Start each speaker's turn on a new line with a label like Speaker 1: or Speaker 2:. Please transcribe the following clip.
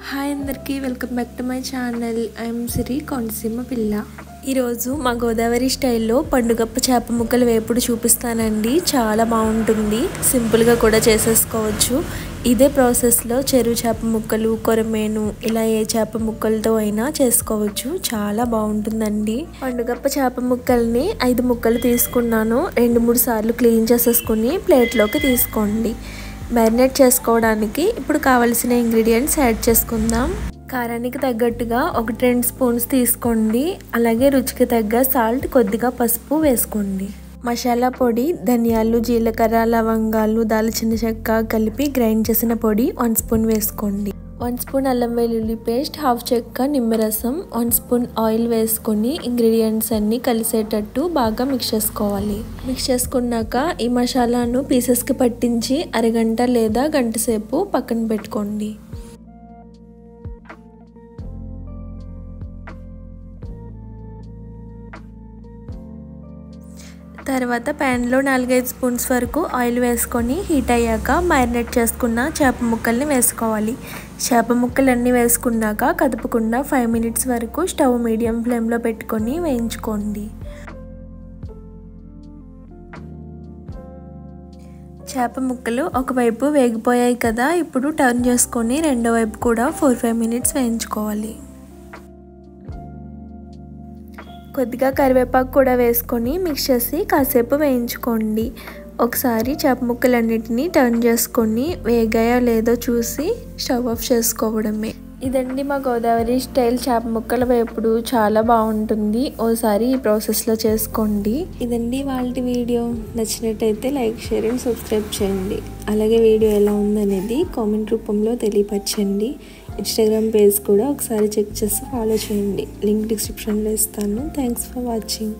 Speaker 1: Hi అందరికీ welcome back to my channel. I'm Siri Konaseema పిల్ల. ఈరోజు మా గోదావరి స్టైల్లో పండుగప్ప చేప ముక్కలు వేపుడు చూపిస్తానండి. చాలా బాగుంటుంది, సింపుల్గా కూడా చేసేసుకోవచ్చు. ఇదే ప్రాసెస్లో చెరువు చేప ముక్కలు, కొరమేను ఇలా ఏ చేప ముక్కలతో అయినా చేసుకోవచ్చు. చాలా బాగుంటుందండి. పండుగప్ప చేప ముక్కల్ని 5 ముక్కలు తీసుకున్నాను. 2-3 సార్లు క్లీన్ చేసేసుకుని ప్లేట్లోకి తీసుకోండి. మ్యారినేట్ చేసుకోవడానికి ఇప్పుడు కావాల్సిన ఇంగ్రీడియంట్స్ యాడ్ చేసుకుందాం. కారానికి తగ్గట్టుగా 1-2 స్పూన్స్ తీసుకోండి. అలాగే రుచికి తగ్గ సాల్ట్, కొద్దిగా పసుపు వేసుకోండి. మసాలా పొడి, ధనియాలు, జీలకర్ర, లవంగాలు, దాల్చిన చెక్క కలిపి గ్రైండ్ చేసిన పొడి 1 స్పూన్ వేసుకోండి. 1 స్పూన్ అల్లం వెల్లుల్లి పేస్ట్, 1/2 చెక్క నిమ్మరసం, 1 స్పూన్ ఆయిల్ వేసుకొని ఇంగ్రీడియంట్స్ అన్నీ కలిసేటట్టు బాగా మిక్స్ చేసుకోవాలి. మిక్స్ చేసుకున్నాక ఈ మసాలాను పీసెస్కి పట్టించి అరగంట లేదా గంట సేపు పక్కన పెట్టుకోండి. తర్వాత ప్యాన్లో 4-5 స్పూన్స్ వరకు ఆయిల్ వేసుకొని హీట్ అయ్యాక మ్యారినేట్ చేసుకున్న చేప ముక్కల్ని వేసుకోవాలి. చేప ముక్కలన్నీ వేసుకున్నాక కదపకుండా 5 మినిట్స్ వరకు స్టవ్ మీడియం ఫ్లేమ్లో పెట్టుకొని వేయించుకోండి. చేప ముక్కలు ఒకవైపు వేగిపోయాయి కదా, ఇప్పుడు టర్న్ చేసుకొని రెండో వైపు కూడా 4-5 మినిట్స్ వేయించుకోవాలి. కొద్దిగా కరివేపాకు కూడా వేసుకొని మిక్స్ చేసి కాసేపు వేయించుకోండి. ఒకసారి చేప ముక్కలన్నిటినీ టర్న్ చేసుకొని వేగాయో లేదో చూసి స్టవ్ ఆఫ్ చేసుకోవడమే. ఇదండి మా గోదావరి స్టైల్ చేప ముక్కల వేపుడు. చాలా బాగుంటుంది, ఓసారి ఈ ప్రాసెస్లో చేసుకోండి. ఇదండి వాళ్ళ వీడియో. నచ్చినట్టయితే లైక్, షేర్ అండ్ సబ్స్క్రైబ్ చేయండి. అలాగే వీడియో ఎలా ఉందనేది కామెంట్ రూపంలో తెలియపరచండి. ఇన్స్టాగ్రామ్ పేజ్ కూడా ఒకసారి చెక్ చేసి ఫాలో చేయండి. లింక్ డిస్క్రిప్షన్లో ఇస్తాను. Thanks for watching.